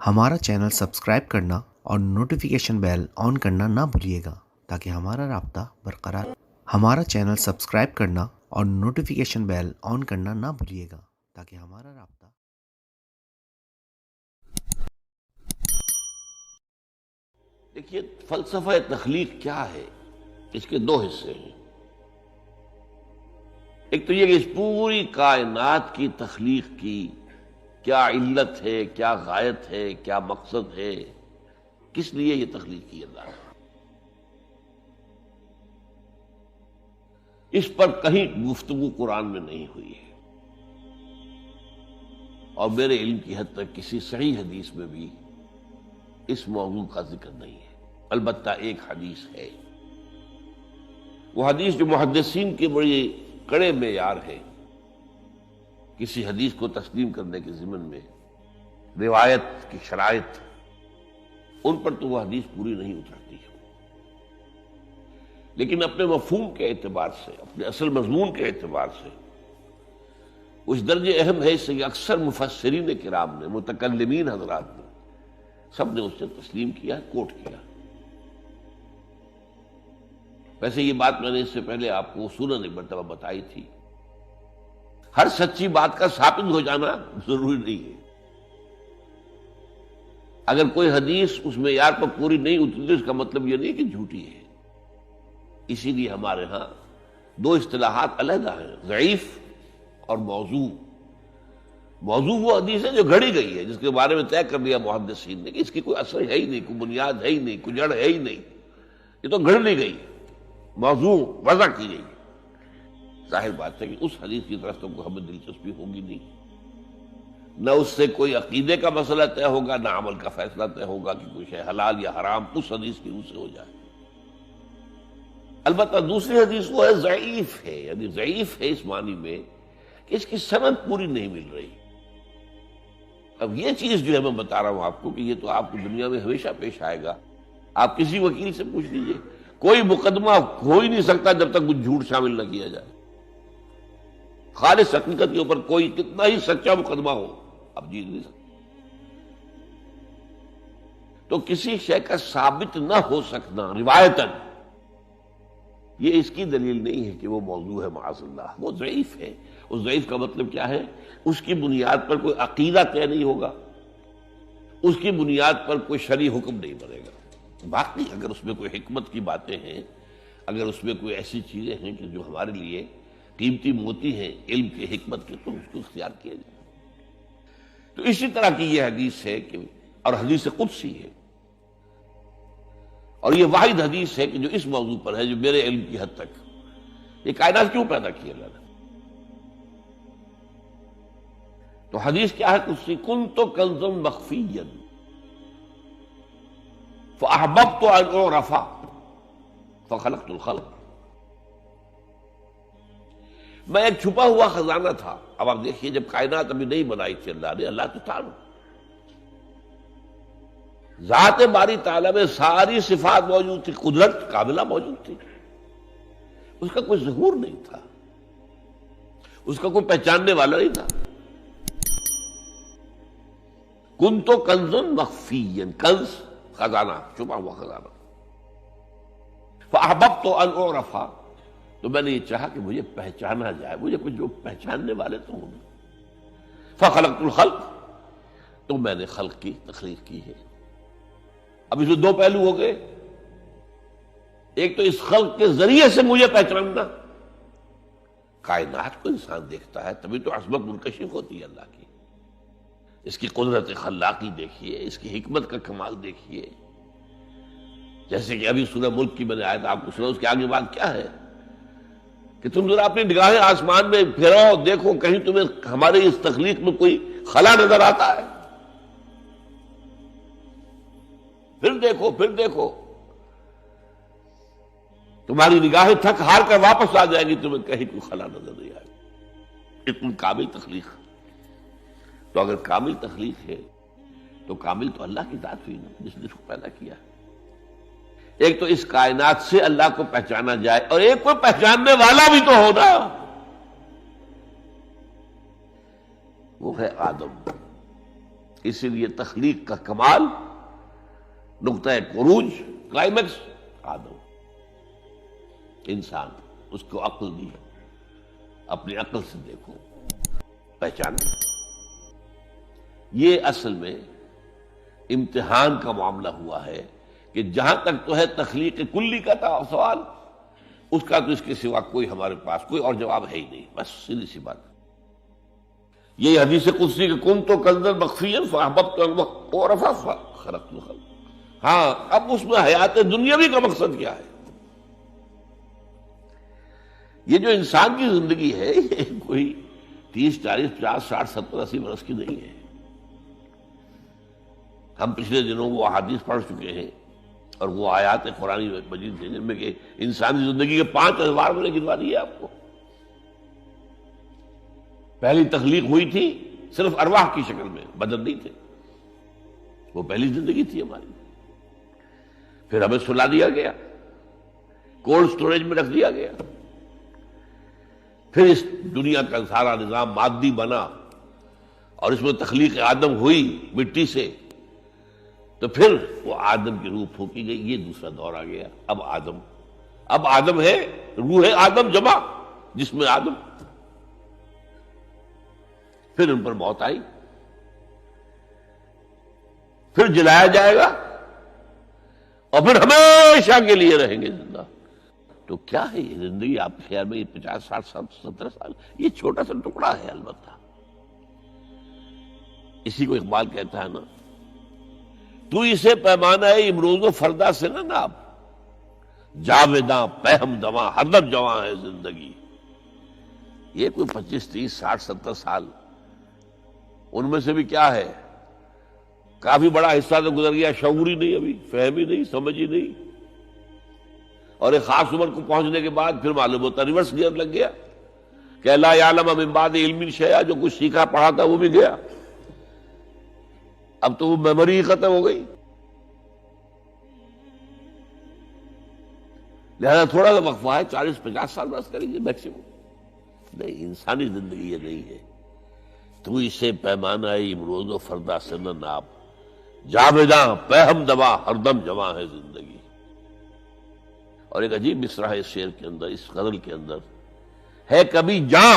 ہمارا channel subscribe کرنا اور نوٹیفیکیشن بیل آن کرنا نہ بھولیے گا تاکہ ہمارا رابطہ برقرار ہمارا چینل سبسکرائب کرنا اور نوٹیفیکیشن بیل آن کرنا نہ بھولیے گا تاکہ ہمارا رابطہ دیکھیے، فلسفہ تخلیق کیا ہے؟ اس کے دو حصے ہیں۔ ایک تو یہ کہ اس پوری کائنات کی تخلیق کی کیا علت ہے، کیا غایت ہے، کیا مقصد ہے، کس لیے یہ تخلیق کی اللہ نے۔ اس پر کہیں گفتگو قرآن میں نہیں ہوئی ہے، اور میرے علم کی حد تک کسی صحیح حدیث میں بھی اس موضوع کا ذکر نہیں ہے۔ البتہ ایک حدیث ہے، وہ حدیث جو محدثین کے بڑے کڑے معیار ہے کسی حدیث کو تسلیم کرنے کے ضمن میں، روایت کی شرائط، ان پر تو وہ حدیث پوری نہیں اترتی ہے، لیکن اپنے مفہوم کے اعتبار سے، اپنے اصل مضمون کے اعتبار سے اس درجے اہم ہے اس سے کہ اکثر مفسرین کرام نے، متکلمین حضرات نے، سب نے اس سے تسلیم کیا، کوٹ کیا۔ ویسے یہ بات میں نے اس سے پہلے آپ کو اصولاً ایک مرتبہ بتائی تھی، ہر سچی بات کا ثابت ہو جانا ضروری نہیں ہے۔ اگر کوئی حدیث اس معیار پر پوری نہیں اتری تو اس کا مطلب یہ نہیں کہ جھوٹی ہے۔ اسی لیے ہمارے ہاں دو اصطلاحات علیحدہ ہیں، ضعیف اور موضوع۔ موضوع وہ حدیث ہے جو گھڑی گئی ہے، جس کے بارے میں طے کر لیا محدثین نے کہ اس کی کوئی اثر ہے ہی نہیں، کوئی بنیاد ہے ہی نہیں، کوئی جڑ ہے ہی نہیں، یہ تو گھڑ لی گئی، موضوع وضع کی گئی۔ ظاہر بات ہے کہ اس حدیث کی طرف تو ہمیں دلچسپی ہوگی نہیں، نہ اس سے کوئی عقیدے کا مسئلہ طے ہوگا، نہ عمل کا فیصلہ طے ہوگا کہ کوئی شے حلال یا حرام اس حدیث کی روح سے ہو جائے۔ البتہ دوسری حدیث وہ ہے ضعیف ہے، یعنی ضعیف ہے اس معنی میں کہ اس کی سند پوری نہیں مل رہی۔ اب یہ چیز جو ہے میں بتا رہا ہوں آپ کو کہ یہ تو آپ کو دنیا میں ہمیشہ پیش آئے گا۔ آپ کسی وکیل سے پوچھ لیجئے، کوئی مقدمہ ہو ہی نہیں سکتا جب تک کچھ جھوٹ شامل نہ کیا جائے۔ خالص حقیقت کے اوپر کوئی کتنا ہی سچا مقدمہ ہو، اب جیت نہیں سکتا۔ تو کسی شے کا ثابت نہ ہو سکنا روایتاً، یہ اس کی دلیل نہیں ہے کہ وہ موضوع ہے، معاذ اللہ، وہ ضعیف ہے۔ اس ضعیف کا مطلب کیا ہے؟ اس کی بنیاد پر کوئی عقیدہ طے نہیں ہوگا، اس کی بنیاد پر کوئی شرعی حکم نہیں بنے گا۔ باقی اگر اس میں کوئی حکمت کی باتیں ہیں، اگر اس میں کوئی ایسی چیزیں ہیں کہ جو ہمارے لیے قیمتی موتی ہیں علم کے، حکمت کے، تو اس کو اختیار کیا جائے۔ تو اسی طرح کی یہ حدیث ہے کہ، اور حدیث قدسی ہے، اور یہ واحد حدیث ہے کہ جو اس موضوع پر ہے، جو میرے علم کی حد تک یہ کائنات کیوں پیدا کی اللہ نے۔ تو حدیث کیا ہے قدسی؟ کنت کنزا مخفیا فاحببت ان اعرف فخلقت الخلق۔ میں ایک چھپا ہوا خزانہ تھا۔ اب آپ دیکھیے، جب کائنات ابھی نہیں بنائی تھی اللہ نے، اللہ تو تھا، ذات باری تعالیٰ میں ساری صفات موجود تھی، قدرت کاملہ موجود تھی، اس کا کوئی ظہور نہیں تھا، اس کا کوئی پہچاننے والا نہیں تھا۔ کنت کنزا مخفیا، کنز خزانہ، چھپا ہوا خزانہ۔ فاحببت ان اعرف، تو میں نے یہ چاہا کہ مجھے پہچانا جائے، مجھے کچھ جو پہچاننے والے تو ہوں۔ فخلقت الخلق، تو میں نے خلق کی تخلیق کی ہے۔ اب اس میں دو پہلو ہو گئے، ایک تو اس خلق کے ذریعے سے مجھے پہچاننا، کائنات کو انسان دیکھتا ہے تبھی تو عظمت منکشف ہوتی ہے اللہ کی، اس کی قدرت خلاقی دیکھیے، اس کی حکمت کا کمال دیکھیے۔ جیسے کہ ابھی سورہ ملک کی میں نے آیت آپ کو سنا، اس کے آگے بات کیا ہے کہ تم ذرا اپنی نگاہیں آسمان میں پھیراؤ، دیکھو کہیں تمہیں ہمارے اس تخلیق میں کوئی خلا نظر آتا ہے؟ پھر دیکھو، پھر دیکھو، تمہاری نگاہیں تھک ہار کر واپس آ جائیں گی، تمہیں کہیں کوئی خلا نظر نہیں آئے گی۔ اتنی کامل تخلیق۔ تو اگر کامل تخلیق ہے تو کامل تو اللہ کی ذات ہوئی نا، جس نے اس کو پیدا کیا۔ ایک تو اس کائنات سے اللہ کو پہچانا جائے، اور ایک کوئی پہچاننے والا بھی تو ہونا، وہ ہے آدم۔ اسی لیے تخلیق کا کمال، نقطۂ عروج، کلائمیکس آدم، انسان، اس کو عقل دی، اپنی عقل سے دیکھو، پہچان۔ یہ اصل میں امتحان کا معاملہ ہوا ہے کہ جہاں تک تو ہے تخلیق کلی کا تھا سوال، اس کا تو اس کے سوا کوئی ہمارے پاس کوئی اور جواب ہے ہی نہیں، بس سیدھی سی بات۔ یہ حدیث قدسی کہ کن تو کنزن مخفیا فاحببت اور خلقت الخلق۔ ہاں، اب اس میں حیات دنیاوی کا مقصد کیا ہے؟ یہ جو انسان کی زندگی ہے یہ کوئی 30 40 50 60 70 80 برس کی نہیں ہے۔ ہم پچھلے دنوں وہ احادیث پڑھ چکے ہیں اور وہ آیات قرآن مجید ہیں جن میں کہ انسانی زندگی کے 5 ادوار میں نے گنوا دیے آپ کو۔ پہلی تخلیق ہوئی تھی صرف ارواح کی شکل میں، بدن نہیں تھے، وہ پہلی زندگی تھی ہماری۔ پھر ہمیں سلا دیا گیا، کولڈ سٹوریج میں رکھ دیا گیا، پھر اس دنیا کا سارا نظام مادی بنا اور اس میں تخلیق آدم ہوئی مٹی سے، تو پھر وہ آدم کی روح پھونکی گئی، یہ دوسرا دور آ گیا۔ اب آدم ہے، روح آدم جمع جس میں آدم، پھر ان پر موت آئی، پھر جلایا جائے گا اور پھر ہمیشہ کے لیے رہیں گے زندہ۔ تو کیا ہے یہ زندگی آپ کے خیال میں؟ یہ 50 60 70 سال یہ چھوٹا سا ٹکڑا ہے البتہ۔ اسی کو اقبال کہتا ہے نا، تو اسے پیمانہ امروز و فردا سے نہ ناپ، جاویداں پہم دواں ہردم جواں ہے زندگی۔ یہ کوئی 25 30 60 70 سال، ان میں سے بھی کیا ہے، کافی بڑا حصہ تو گزر گیا، شعور ہی نہیں، ابھی فہم ہی نہیں، سمجھ ہی نہیں، اور ایک خاص عمر کو پہنچنے کے بعد پھر معلوم ہوتا ریورس گیئر لگ گیا کہ لا یعلم من بعد علم شیئا، جو کچھ سیکھا پڑھا تھا وہ بھی گیا، اب تو وہ میموری ختم ہو گئی۔ لہذا تھوڑا سا وقفہ ہے، 40 50 سال بس کریں گے میکسیمم۔ نہیں، انسانی زندگی یہ نہیں ہے۔ تو اسے پیمانہ امروز و فردا سے نہ ناپ، جاویداں پہم دوا ہردم جواں ہے زندگی۔ اور ایک عجیب مصرع ہے اس شعر کے اندر، اس غزل کے اندر ہے، کبھی جاں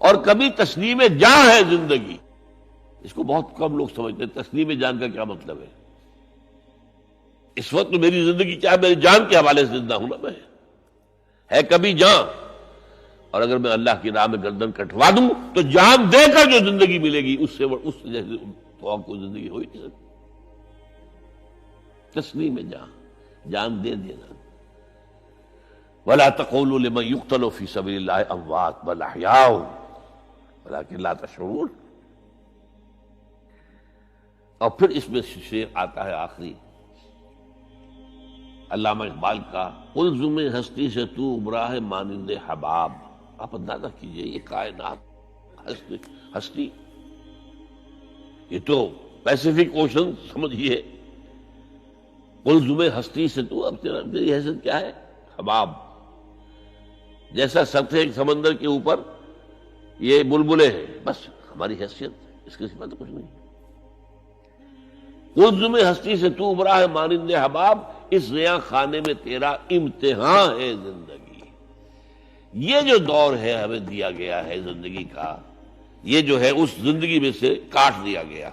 اور کبھی تسلیم جاں ہے زندگی۔ اس کو بہت کم لوگ سمجھتے ہیں، تسلیم جان کا کیا مطلب ہے؟ اس وقت میری زندگی کیا ہے؟ میری جان کے حوالے سے زندہ ہوں نا میں، ہے کبھی جاں، اور اگر میں اللہ کی راہ میں گردن کٹوا دوں تو جان دے کر جو زندگی ملے گی اس سے جیسے تو آپ کو زندگی ہو ہی نہیں سکتی۔ تسلیم جان دے دینا۔ وَلَا تَقُولُوا لِمَن يُقْتَلُ فِي سَبِيلِ اللَّهِ أَمْوَاتٌ بَلْ أَحْيَاءٌ وَلَٰكِن لَا تَشْعُرُونَ۔ اور پھر اس میں شعر آتا ہے آخری علامہ اقبال کا، قلزم ہستی سے تو ابرا ہے مانند حباب۔ آپ اندازہ کیجئے، یہ کائنات ہستی، یہ تو پیسیفک اوشن سمجھیے، قلزم ہستی سے تو، اب تیری حیثیت کیا ہے؟ حباب، جیسا سطح ایک سمندر کے اوپر یہ بلبلے ہیں، بس ہماری حیثیت اس کے سوا تو کچھ نہیں۔ قلزم ہستی سے تو ابرا ہے مانند حباب، اس نیا خانے میں تیرا امتحان ہے زندگی۔ یہ جو دور ہے ہمیں دیا گیا ہے زندگی کا، یہ جو ہے اس زندگی میں سے کاٹ دیا گیا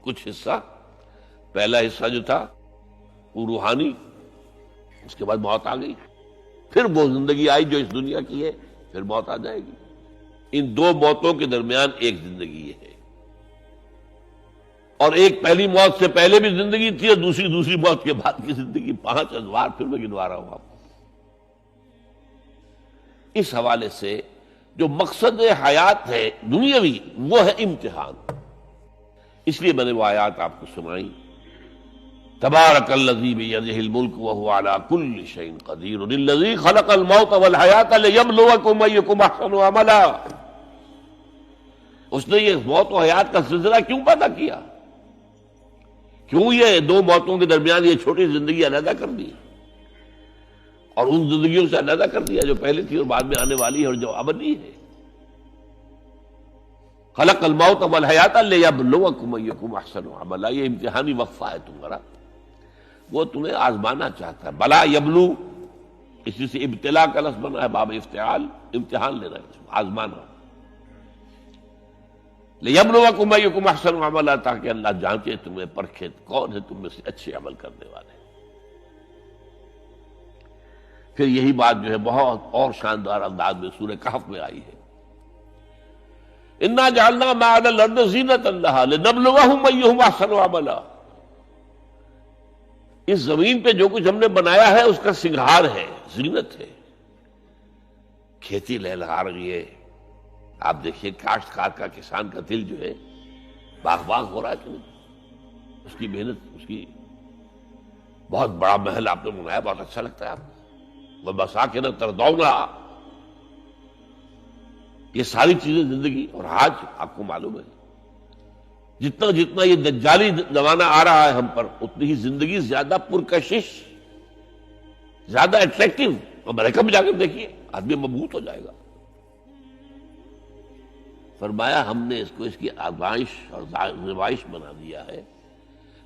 کچھ حصہ۔ پہلا حصہ جو تھا وہ روحانی، اس کے بعد موت آ گئی، پھر وہ زندگی آئی جو اس دنیا کی ہے، پھر موت آ جائے گی۔ ان دو موتوں کے درمیان ایک زندگی ہے، اور ایک پہلی موت سے پہلے بھی زندگی تھی اور دوسری موت کے بعد کی زندگی۔ 5 ادوار پھر میں گنوا رہا ہوں آپ کو۔ اس حوالے سے جو مقصد حیات ہے دنیاوی، وہ ہے امتحان۔ اس لیے میں نے وہ آیات آپ کو سنائی، تبارک الذی بیدہ الملک وہو علی کل شیء قدیر الذی خلق الموت والحیاۃ لیبلوکم ایکم احسن عملا۔ اس نے یہ موت و حیات کا سلسلہ کیوں پیدا کیا؟ کیوں یہ دو موتوں کے درمیان یہ چھوٹی زندگی علیحدہ کر دی اور ان زندگیوں سے علیحدہ کر دیا جو پہلے تھی اور بعد میں آنے والی ہے اور جو ابدی ہے؟ خلق الموت والحیات لیبلوکم ایکم احسن عملا، یہ امتحانی وقفہ ہے تمہارا، وہ تمہیں آزمانا چاہتا ہے. بلا یبلو اسی سے ابتلا کا لفظ بنا ہے، باب افتعال، امتحان لینا ہے، آزمانا. لیبلوکم ایکم احسن عملا، تاکہ اللہ جانچے تمہیں، پرکھے کون ہے تم میں سے اچھے عمل کرنے والے. پھر یہی بات جو ہے بہت اور شاندار انداز میں سورہ کہف میں آئی ہے، انا جعلنا ما علی الارض زینۃ لہا لنبلوہم ایہم احسن عملا. اس زمین پہ جو کچھ ہم نے بنایا ہے اس کا سنگھار ہے، زینت ہے. کھیتی لہلہا رہی ہے، آپ دیکھیے کاشتکار کا، کسان کا دل جو ہے باغ ہو رہا ہے کہ نہیں، اس کی محنت، اس کی بہت بڑا محل آپ نے بنایا، بہت اچھا لگتا ہے آپ کو. وَمَسَاكِنَ تَرْضَوْنَهَا، یہ ساری چیزیں زندگی. اور آج آپ کو معلوم ہے جتنا جتنا یہ دجالی زمانہ آ رہا ہے ہم پر، اتنی ہی زندگی زیادہ پرکشش، زیادہ اٹریکٹیو. امریکہ میں جا کر دیکھیے، آدمی مبہوت ہو جائے گا. فرمایا ہم نے اس کو اس کی آزمائش اور زمائش بنا دیا ہے.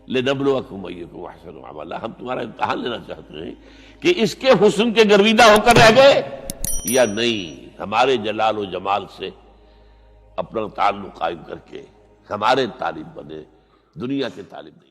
لنبلوکم ایکم احسن عملا، ہم تمہارا امتحان لینا چاہتے ہیں کہ اس کے حسن کے گرویدہ ہو کر رہ گئے یا نہیں، ہمارے جلال و جمال سے اپنا تعلق قائم کر کے ہمارے طالب بنے، دنیا کے طالب نہیں.